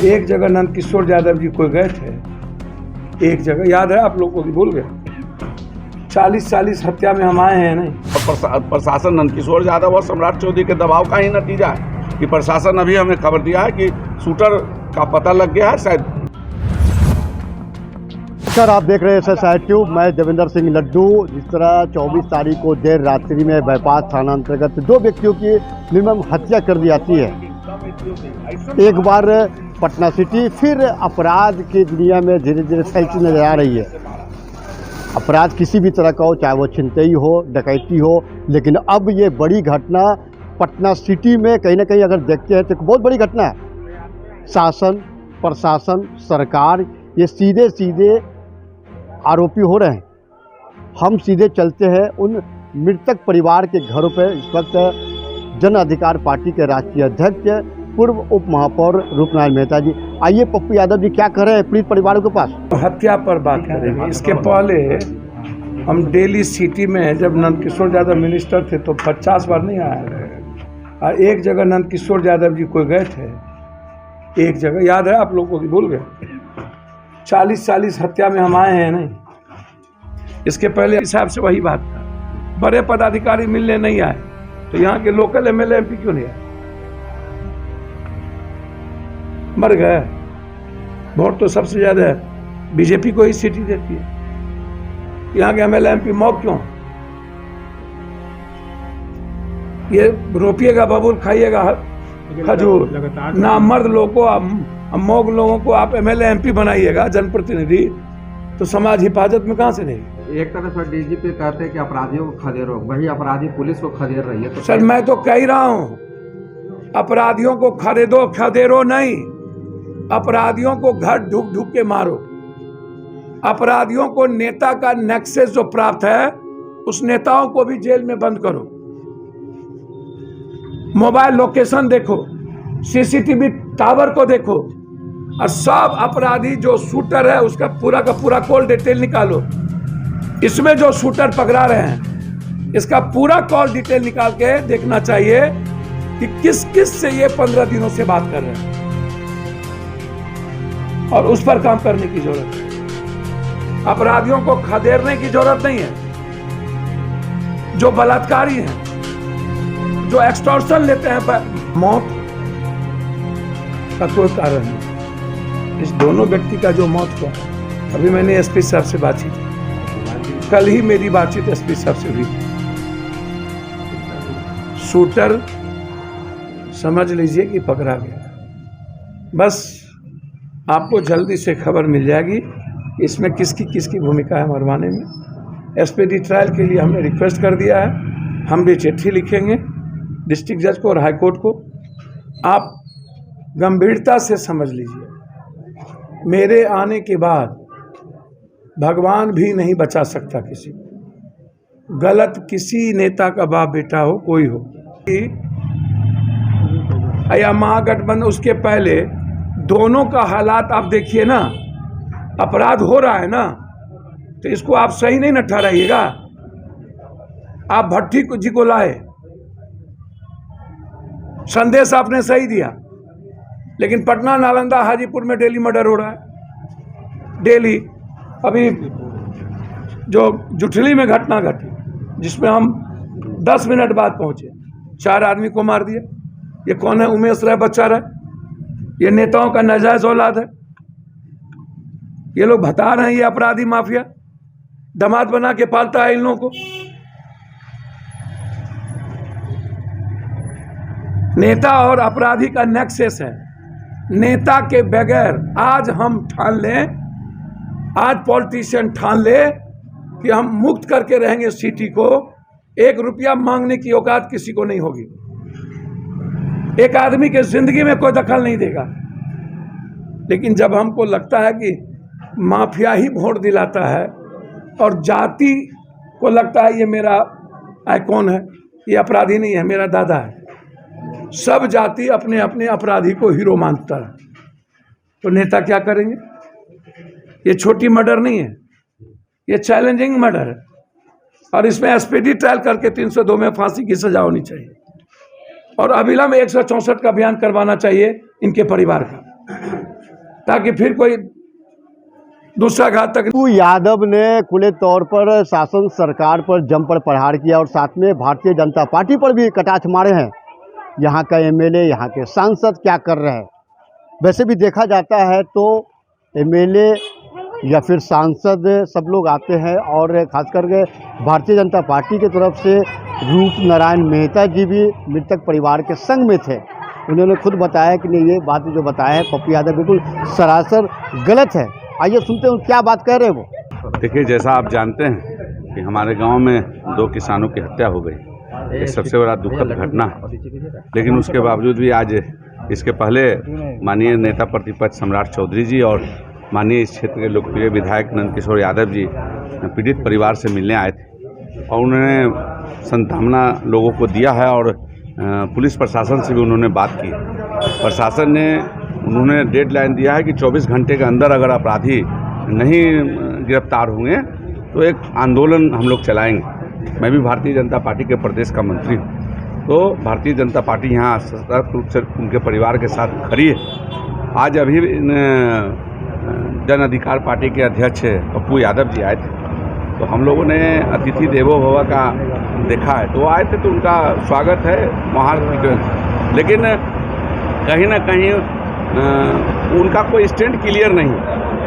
एक जगह नंद किशोर यादव जी कोई गए थे, एक जगह याद है आप लोग को, भूल गए। 40 हत्या में हम आए हैं नहीं। प्रशासन नंद किशोर यादव और सम्राट चौधरी के दबाव का ही नतीजा है कि प्रशासन अभी हमें खबर दिया है कि शूटर का पता लग गया है शायद। सर आप देख रहे हैं SSI ट्यूब, मैं देवेंद्र सिंह लड्डू। जिस तरह 24 तारीख को देर रात्रि में बाईपास थाना अंतर्गत 2 व्यक्तियों की निर्मम हत्या कर दी जाती है। एक बार पटना सिटी फिर अपराध की दुनिया में धीरे धीरे फैलती नजर आ रही है। अपराध किसी भी तरह का हो, चाहे वो छिनतई हो, डकैती हो, लेकिन अब ये बड़ी घटना पटना सिटी में कहीं ना कहीं अगर देखते हैं तो बहुत बड़ी घटना है। शासन, प्रशासन, सरकार ये सीधे सीधे आरोपी हो रहे हैं। हम सीधे चलते हैं उन मृतक परिवार के घरों पर। इस वक्त जन अधिकार पार्टी के राष्ट्रीय अध्यक्ष पूर्व उप महापौर रूपनारायण मेहता जी, आइए पप्पू यादव जी क्या कर रहे हैं पीड़ित परिवारों के पास। हत्या पर बात करेंगे। इसके पहले हम दिल्ली सिटी में जब नंद किशोर यादव मिनिस्टर थे तो 50 बार नहीं आए। एक जगह नंद किशोर यादव जी कोई गए थे, एक जगह याद है आप लोग को, भूल गए। 40 हत्या में हम आए हैं नहीं। इसके पहले हिसाब से वही बात था। बड़े पदाधिकारी मिलने नहीं आए तो यहाँ के लोकल MLA MP क्यों नहीं आए? मर गए। वोट तो सबसे ज्यादा बीजेपी को ही सीटी देती है। यहाँ के MLA MP मौत क्यों? ये रोपिएगा बबूल, खाइएगा खजूर। नामर्द लोगों को, मोग लोगों को आप MLA MP बनाइएगा जनप्रतिनिधि, तो समाज हिफाजत में कहां से नहीं? एक तरफ से DGP कहते हैं कि अपराधियों को खदेरो, वही अपराधी पुलिस को खदेर रही है। तो सर मैं तो कह ही रहा हूं, अपराधियों को खदेरो नहीं, अपराधियों को घर ढूक ढूक के मारो। अपराधियों को नेता का नेक्सस जो प्राप्त है, उस नेताओं को भी जेल में बंद करो। मोबाइल लोकेशन देखो, CCTV टावर को देखो, और सब अपराधी जो शूटर है उसका पूरा का पूरा कॉल डिटेल निकालो। इसमें जो शूटर पकड़ा रहे हैं इसका पूरा कॉल डिटेल निकाल के देखना चाहिए कि किस किस से ये 15 दिनों से बात कर रहे हैं, और उस पर काम करने की जरूरत है। अपराधियों को खदेड़ने की जरूरत नहीं है। जो बलात्कारी हैं, जो एक्सटॉर्शन लेते हैं, मौत का कोई कारण नहीं। इस दोनों व्यक्ति का जो मौत हुआ, अभी मैंने SP साहब से बातचीत की, कल ही मेरी बातचीत SP साहब से हुई थी। शूटर समझ लीजिए कि पकड़ा गया। बस आपको जल्दी से खबर मिल जाएगी इसमें किसकी भूमिका है मरवाने में। SPD ट्रायल के लिए हमने रिक्वेस्ट कर दिया है। हम भी चिट्ठी लिखेंगे डिस्ट्रिक्ट जज को और हाई कोर्ट को। आप गंभीरता से समझ लीजिए, मेरे आने के बाद भगवान भी नहीं बचा सकता किसी को। गलत किसी नेता का बाप बेटा हो, कोई हो, या महागठबंधन, उसके पहले दोनों का हालात आप देखिए ना। अपराध हो रहा है ना, तो इसको आप सही नहीं न ठहराइएगा। आप भट्टी जी को लाए, संदेश आपने सही दिया, लेकिन पटना, नालंदा, हाजीपुर में डेली मर्डर हो रहा है। डेली अभी जो जुठली में घटना घटी, जिसमें हम 10 मिनट बाद पहुंचे, 4 आदमी को मार दिया। ये कौन है? उमेश राय, बच्चा राय। ये नेताओं का नाजायज औलाद है। ये लोग बता रहे हैं ये अपराधी माफिया दामाद बना के पालता है इन लोगों को। नेता और अपराधी का नेक्सस है। नेता के बगैर आज हम ठान लें, आज पॉलिटिशियन ठान ले कि हम मुक्त करके रहेंगे सिटी को, 1 रुपया मांगने की औकात किसी को नहीं होगी। एक आदमी के जिंदगी में कोई दखल नहीं देगा। लेकिन जब हमको लगता है कि माफिया ही वोट दिलाता है और जाति को लगता है ये मेरा आइकॉन है, ये अपराधी नहीं है, मेरा दादा है, सब जाति अपने अपने अपराधी को हीरो मानता है, तो नेता क्या करेंगे? ये छोटी मर्डर नहीं है, ये चैलेंजिंग मर्डर है। और इसमें SPD ट्रायल करके 302 में फांसी की सजा होनी चाहिए और अविलंब 164 का बयान करवाना चाहिए इनके परिवार का। ताकि फिर कोई दूसरा घातक। पप्पू यादव ने खुले तौर पर शासन सरकार पर जमकर प्रहार किया और साथ में भारतीय जनता पार्टी पर भी कटाक्ष मारे हैं। यहाँ का एमएलए, यहाँ के सांसद क्या कर रहे हैं। वैसे भी देखा जाता है तो एमएलए या फिर सांसद सब लोग आते हैं और खास करके भारतीय जनता पार्टी की तरफ से रूप नारायण मेहता जी भी मृतक परिवार के संग में थे। उन्होंने खुद बताया कि नहीं, ये बात जो बताया है पप्पू यादव बिल्कुल सरासर गलत है। आइए सुनते हैं क्या बात कह रहे हैं वो। देखिए, जैसा आप जानते हैं कि हमारे गांव में 2 किसानों की हत्या हो गई। ये सबसे बड़ा दुखद घटना है, लेकिन उसके बावजूद भी आज इसके पहले माननीय नेता प्रतिपक्ष सम्राट चौधरी जी और माननीय इस क्षेत्र के लोकप्रिय विधायक नंदकिशोर यादव जी पीड़ित परिवार से मिलने आए थे और उन्होंने सांत्वना लोगों को दिया है और पुलिस प्रशासन से भी उन्होंने बात की। प्रशासन ने उन्होंने डेडलाइन दिया है कि 24 घंटे के अंदर अगर अपराधी नहीं गिरफ्तार हुए तो एक आंदोलन हम लोग चलाएंगे। मैं भी भारतीय जनता पार्टी के प्रदेश का मंत्री हूँ, तो भारतीय जनता पार्टी यहाँ सतर्क रूप से उनके परिवार के साथ खड़ी है। आज अभी जन अधिकार पार्टी के अध्यक्ष पप्पू यादव जी आए थे, तो हम लोगों ने अतिथि देवो भव का देखा है, तो आए थे तो उनका स्वागत है वहाँ। लेकिन कहीं ना कहीं उनका कोई स्टैंड क्लियर नहीं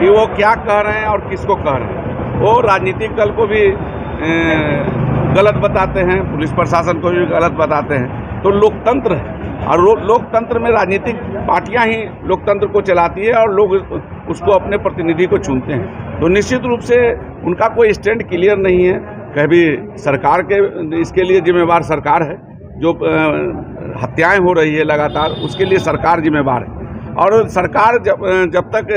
कि वो क्या कह रहे हैं और किसको कह रहे हैं। वो राजनीतिक दल को भी गलत बताते हैं, पुलिस प्रशासन को भी गलत बताते हैं। तो लोकतंत्र है और लोकतंत्र में राजनीतिक पार्टियां ही लोकतंत्र को चलाती है और लोग उसको अपने प्रतिनिधि को चुनते हैं। तो निश्चित रूप से उनका कोई स्टैंड क्लियर नहीं है। कभी सरकार के इसके लिए जिम्मेवार सरकार है, जो हत्याएं हो रही है लगातार उसके लिए सरकार जिम्मेवार है। और सरकार जब तक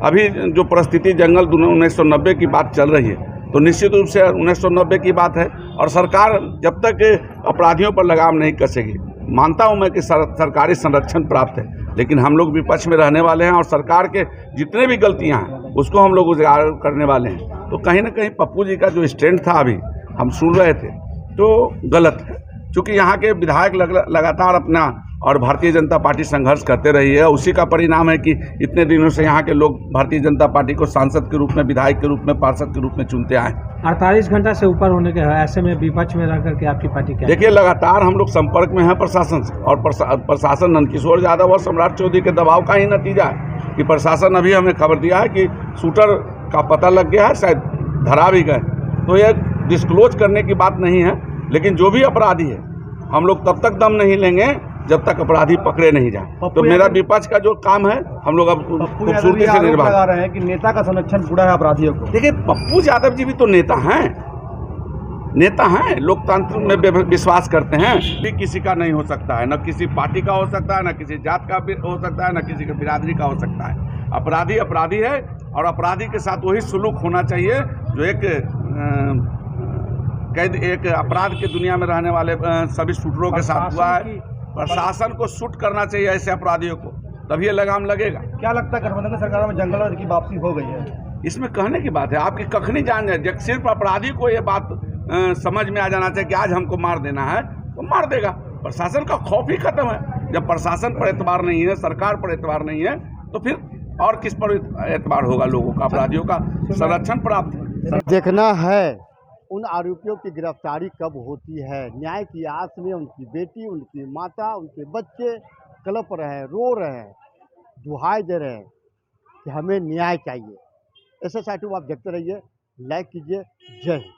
अभी जो परिस्थिति जंगल 1990 की बात चल रही है, तो निश्चित रूप से 1990 की बात है और सरकार जब तक अपराधियों पर लगाम नहीं कसेगी, मानता हूं मैं कि सरकारी संरक्षण प्राप्त है, लेकिन हम लोग विपक्ष में रहने वाले हैं और सरकार के जितने भी गलतियां हैं उसको हम लोग उजागर करने वाले हैं। तो कहीं ना कहीं पप्पू जी का जो स्टैंड था अभी हम सुन रहे थे तो गलत है, क्योंकि यहाँ के विधायक लगातार अपना और भारतीय जनता पार्टी संघर्ष करते रही है। उसी का परिणाम है कि इतने दिनों से यहाँ के लोग भारतीय जनता पार्टी को सांसद के रूप में, विधायक के रूप में, पार्षद के रूप में चुनते आए। 48 घंटा से ऊपर होने के ऐसे में विपक्ष में रह करके आपकी पार्टी क्या? देखिए, लगातार हम लोग संपर्क में हैं प्रशासन से और प्रशासन नंदकिशोर यादव और सम्राट चौधरी के दबाव का ही नतीजा है कि प्रशासन अभी हमें खबर दिया है कि शूटर का पता लग गया है, शायद धरा भी गए। तो ये डिस्क्लोज करने की बात नहीं है, लेकिन जो भी अपराधी है हम लोग तब तक दम नहीं लेंगे जब तक अपराधी पकड़े नहीं जाए। तो मेरा विपक्ष का जो काम है हम लोग अब खूबसूरती से निर्वाह लगा रहे हैं कि नेता का संरक्षण पूरा है अपराधियों को। देखिए, पप्पू यादव जी भी तो नेता हैं, लोकतंत्र में विश्वास करते हैं। भी किसी का नहीं हो सकता है, न किसी पार्टी का हो सकता है, न किसी जात का हो सकता है, न किसी के बिरादरी का हो सकता है। अपराधी अपराधी है और अपराधी के साथ वही सुलूक होना चाहिए जो एक अपराध की दुनिया में रहने वाले सभी शूटरों के साथ हुआ है। प्रशासन को शूट करना चाहिए ऐसे अपराधियों को, तभी ये लगाम लगेगा। क्या लगता है गठबंधन सरकार में जंगल की वापसी हो गई है? इसमें कहने की बात है, आपकी कखनी जान जाए। सिर्फ अपराधी को ये बात समझ में आ जाना चाहिए कि आज हमको मार देना है तो मार देगा। प्रशासन का खौफ ही खत्म है। जब प्रशासन पर एतबार नहीं है, सरकार पर एतबार नहीं है, तो फिर और किस पर एतबार होगा लोगों का? अपराधियों का संरक्षण प्राप्त है। देखना है उन आरोपियों की गिरफ्तारी कब होती है। न्याय की आस में उनकी बेटी, उनकी माता, उनके बच्चे कलप रहे हैं, रो रहे हैं, दुहाई दे रहे हैं कि हमें न्याय चाहिए। SSI 2 आप देखते रहिए, लाइक कीजिए। जय हिंद।